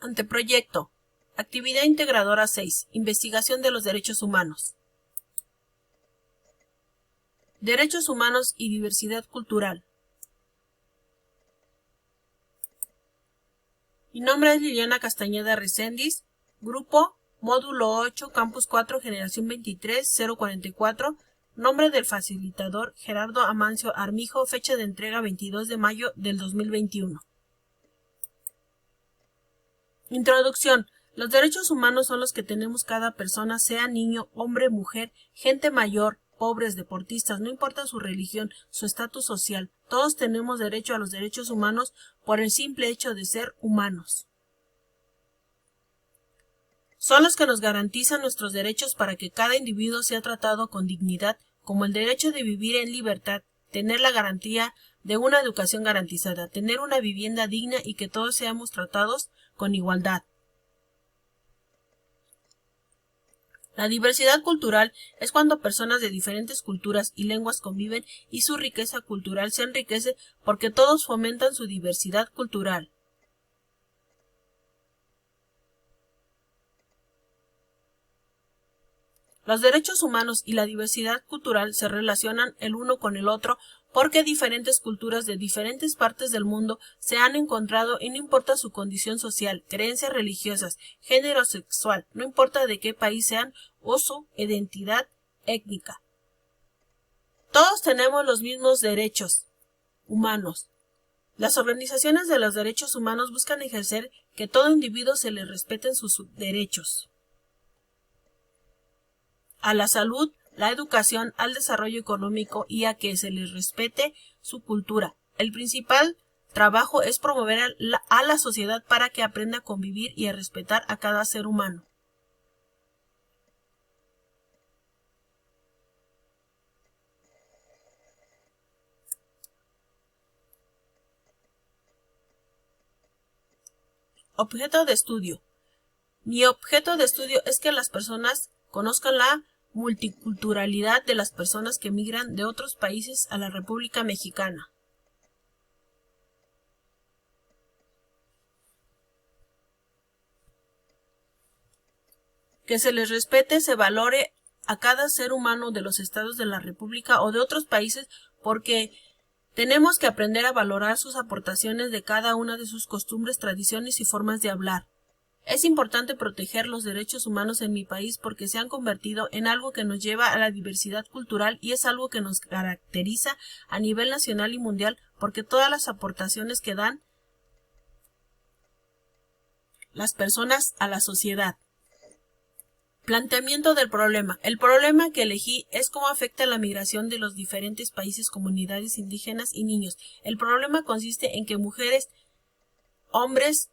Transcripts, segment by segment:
Anteproyecto. Actividad integradora 6. Investigación de los derechos humanos. Derechos humanos y diversidad cultural. Mi nombre es Liliana Castañeda Reséndiz, Grupo Módulo 8, Campus 4, Generación 23, 044, nombre del facilitador Gerardo Amancio Armijo, fecha de entrega 22 de mayo del 2021. Introducción. Los derechos humanos son los que tenemos cada persona, sea niño, hombre, mujer, gente mayor, pobres, deportistas, no importa su religión, su estatus social. Todos tenemos derecho a los derechos humanos por el simple hecho de ser humanos. Son los que nos garantizan nuestros derechos para que cada individuo sea tratado con dignidad, como el derecho de vivir en libertad, tener la garantía de una educación garantizada, tener una vivienda digna y que todos seamos tratados con igualdad. La diversidad cultural es cuando personas de diferentes culturas y lenguas conviven y su riqueza cultural se enriquece porque todos fomentan su diversidad cultural. Los derechos humanos y la diversidad cultural se relacionan el uno con el otro porque diferentes culturas de diferentes partes del mundo se han encontrado y no importa su condición social, creencias religiosas, género sexual, no importa de qué país sean o su identidad étnica. Todos tenemos los mismos derechos humanos. Las organizaciones de los derechos humanos buscan ejercer que todo individuo se le respeten sus derechos a la salud, la educación, al desarrollo económico y a que se les respete su cultura. El principal trabajo es promover a la sociedad para que aprenda a convivir y a respetar a cada ser humano. Objeto de estudio. Mi objeto de estudio es que las personas conozcan la multiculturalidad de las personas que migran de otros países a la República Mexicana. Que se les respete, se valore a cada ser humano de los estados de la República o de otros países porque tenemos que aprender a valorar sus aportaciones de cada una de sus costumbres, tradiciones y formas de hablar. Es importante proteger los derechos humanos en mi país porque se han convertido en algo que nos lleva a la diversidad cultural y es algo que nos caracteriza a nivel nacional y mundial porque todas las aportaciones que dan las personas a la sociedad. Planteamiento del problema. El problema que elegí es cómo afecta la migración de los diferentes países, comunidades indígenas y niños. El problema consiste en que mujeres, hombres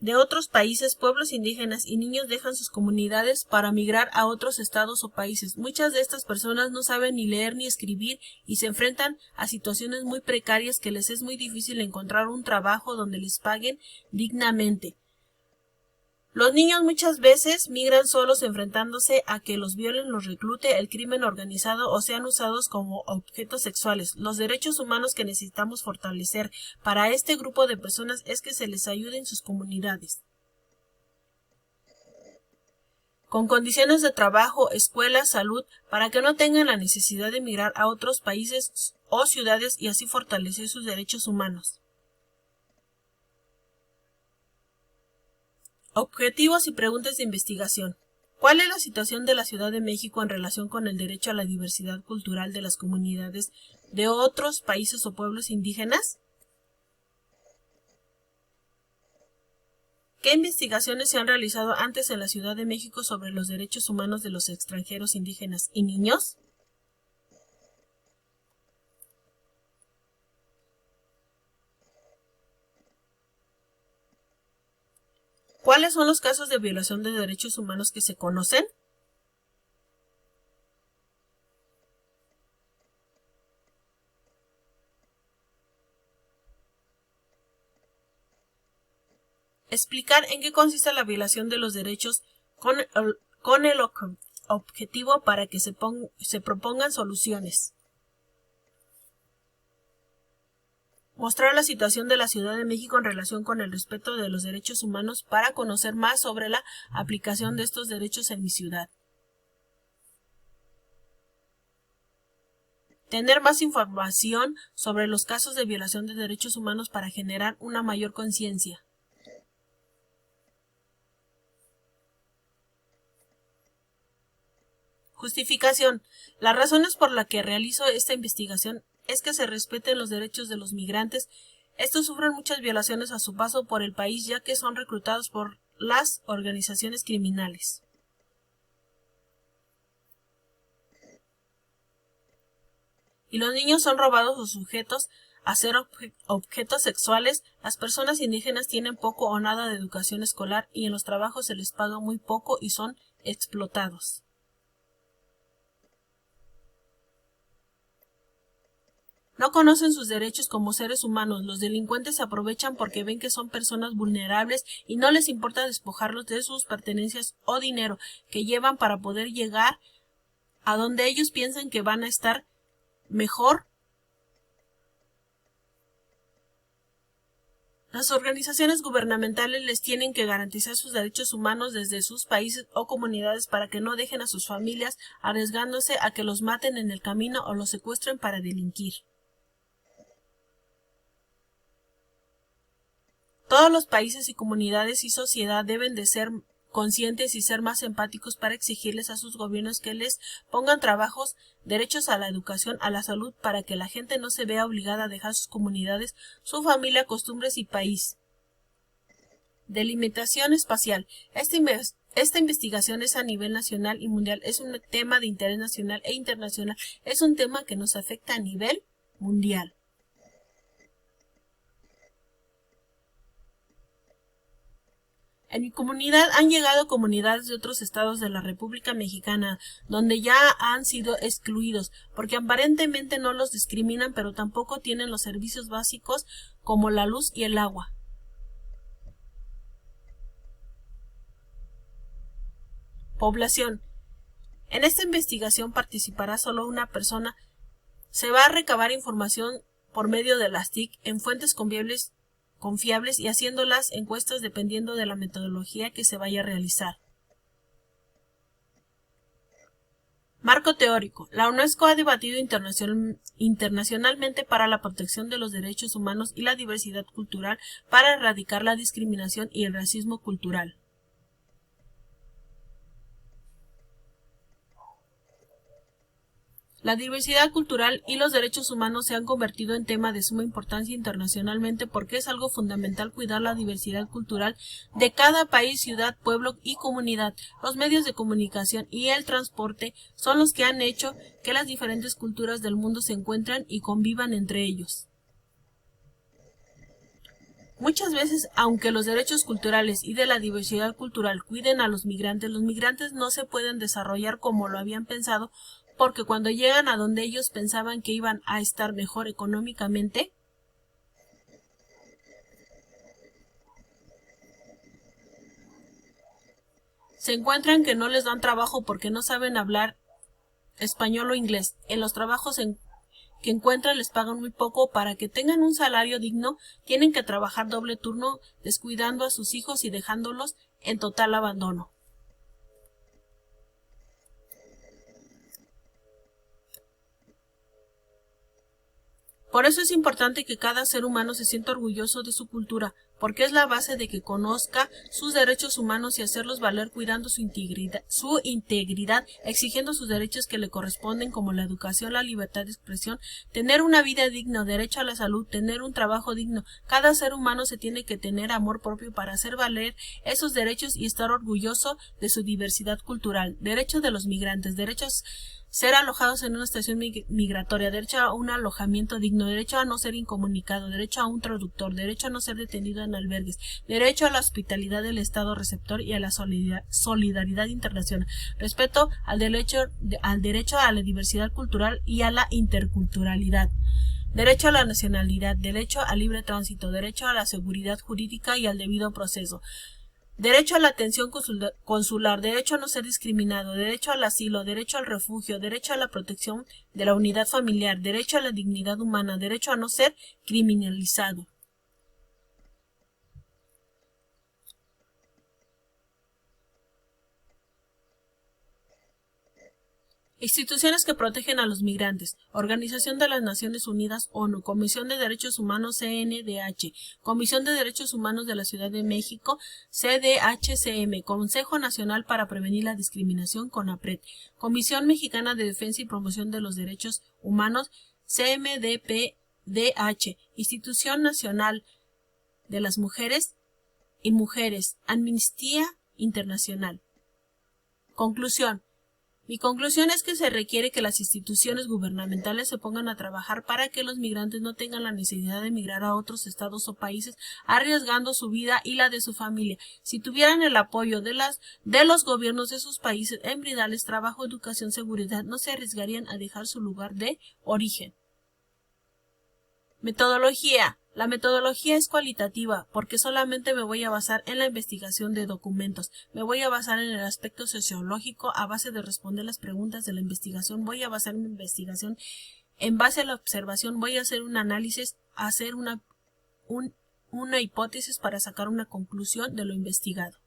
de otros países, pueblos indígenas y niños dejan sus comunidades para migrar a otros estados o países. Muchas de estas personas no saben ni leer ni escribir y se enfrentan a situaciones muy precarias que les es muy difícil encontrar un trabajo donde les paguen dignamente. Los niños muchas veces migran solos enfrentándose a que los violen, los reclute el crimen organizado o sean usados como objetos sexuales. Los derechos humanos que necesitamos fortalecer para este grupo de personas es que se les ayude en sus comunidades con condiciones de trabajo, escuela, salud, para que no tengan la necesidad de migrar a otros países o ciudades y así fortalecer sus derechos humanos. Objetivos y preguntas de investigación. ¿Cuál es la situación de la Ciudad de México en relación con el derecho a la diversidad cultural de las comunidades de otros países o pueblos indígenas? ¿Qué investigaciones se han realizado antes en la Ciudad de México sobre los derechos humanos de los extranjeros indígenas y niños? ¿Cuáles son los casos de violación de derechos humanos que se conocen? Explicar en qué consiste la violación de los derechos con el objetivo para que se propongan soluciones. Mostrar la situación de la Ciudad de México en relación con el respeto de los derechos humanos para conocer más sobre la aplicación de estos derechos en mi ciudad. Tener más información sobre los casos de violación de derechos humanos para generar una mayor conciencia. Justificación. Las razones por las que realizo esta investigación es que se respeten los derechos de los migrantes. Estos sufren muchas violaciones a su paso por el país, ya que son reclutados por las organizaciones criminales. Y los niños son robados o sujetos a ser objetos sexuales. Las personas indígenas tienen poco o nada de educación escolar y en los trabajos se les paga muy poco y son explotados. No conocen sus derechos como seres humanos. Los delincuentes se aprovechan porque ven que son personas vulnerables y no les importa despojarlos de sus pertenencias o dinero que llevan para poder llegar a donde ellos piensan que van a estar mejor. Las organizaciones gubernamentales les tienen que garantizar sus derechos humanos desde sus países o comunidades para que no dejen a sus familias arriesgándose a que los maten en el camino o los secuestren para delinquir. Todos los países y comunidades y sociedad deben de ser conscientes y ser más empáticos para exigirles a sus gobiernos que les pongan trabajos, derechos a la educación, a la salud, para que la gente no se vea obligada a dejar sus comunidades, su familia, costumbres y país. Delimitación espacial. Esta investigación es a nivel nacional y mundial. Es un tema de interés nacional e internacional. Es un tema que nos afecta a nivel mundial. En mi comunidad han llegado comunidades de otros estados de la República Mexicana, donde ya han sido excluidos, porque aparentemente no los discriminan, pero tampoco tienen los servicios básicos como la luz y el agua. Población. En esta investigación participará solo una persona. Se va a recabar información por medio de las TIC en fuentes confiables y haciendo las encuestas dependiendo de la metodología que se vaya a realizar. Marco teórico. La UNESCO ha debatido internacionalmente para la protección de los derechos humanos y la diversidad cultural para erradicar la discriminación y el racismo cultural. La diversidad cultural y los derechos humanos se han convertido en tema de suma importancia internacionalmente porque es algo fundamental cuidar la diversidad cultural de cada país, ciudad, pueblo y comunidad. Los medios de comunicación y el transporte son los que han hecho que las diferentes culturas del mundo se encuentren y convivan entre ellos. Muchas veces, aunque los derechos culturales y de la diversidad cultural cuiden a los migrantes no se pueden desarrollar como lo habían pensado, porque cuando llegan a donde ellos pensaban que iban a estar mejor económicamente, se encuentran que no les dan trabajo porque no saben hablar español o inglés. En los trabajos que encuentran les pagan muy poco. Para que tengan un salario digno, tienen que trabajar doble turno, descuidando a sus hijos y dejándolos en total abandono. Por eso es importante que cada ser humano se sienta orgulloso de su cultura, porque es la base de que conozca sus derechos humanos y hacerlos valer cuidando su integridad, exigiendo sus derechos que le corresponden como la educación, la libertad de expresión, tener una vida digna, derecho a la salud, tener un trabajo digno. Cada ser humano se tiene que tener amor propio para hacer valer esos derechos y estar orgulloso de su diversidad cultural. Derecho de los migrantes, derechos ser alojados en una estación migratoria, derecho a un alojamiento digno, derecho a no ser incomunicado, derecho a un traductor, derecho a no ser detenido en albergues, derecho a la hospitalidad del Estado receptor y a la solidaridad internacional, respeto al derecho a la diversidad cultural y a la interculturalidad, derecho a la nacionalidad, derecho al libre tránsito, derecho a la seguridad jurídica y al debido proceso, Derecho a la atención consular, derecho a no ser discriminado, derecho al asilo, derecho al refugio, derecho a la protección de la unidad familiar, derecho a la dignidad humana, derecho a no ser criminalizado. Instituciones que protegen a los migrantes. Organización de las Naciones Unidas, ONU, Comisión de Derechos Humanos, CNDH, Comisión de Derechos Humanos de la Ciudad de México, CDHCM, Consejo Nacional para Prevenir la Discriminación, CONAPRED, Comisión Mexicana de Defensa y Promoción de los Derechos Humanos, CMDPDH, Institución Nacional de las Mujeres y Mujeres, Amnistía Internacional. Conclusión. Mi conclusión es que se requiere que las instituciones gubernamentales se pongan a trabajar para que los migrantes no tengan la necesidad de emigrar a otros estados o países arriesgando su vida y la de su familia. Si tuvieran el apoyo de los gobiernos de sus países en brindarles trabajo, educación, seguridad, no se arriesgarían a dejar su lugar de origen. Metodología. La metodología es cualitativa porque solamente me voy a basar en la investigación de documentos. Me voy a basar en el aspecto sociológico a base de responder las preguntas de la investigación. Voy a basar mi investigación en base a la observación. Voy a hacer un análisis, hacer una hipótesis para sacar una conclusión de lo investigado.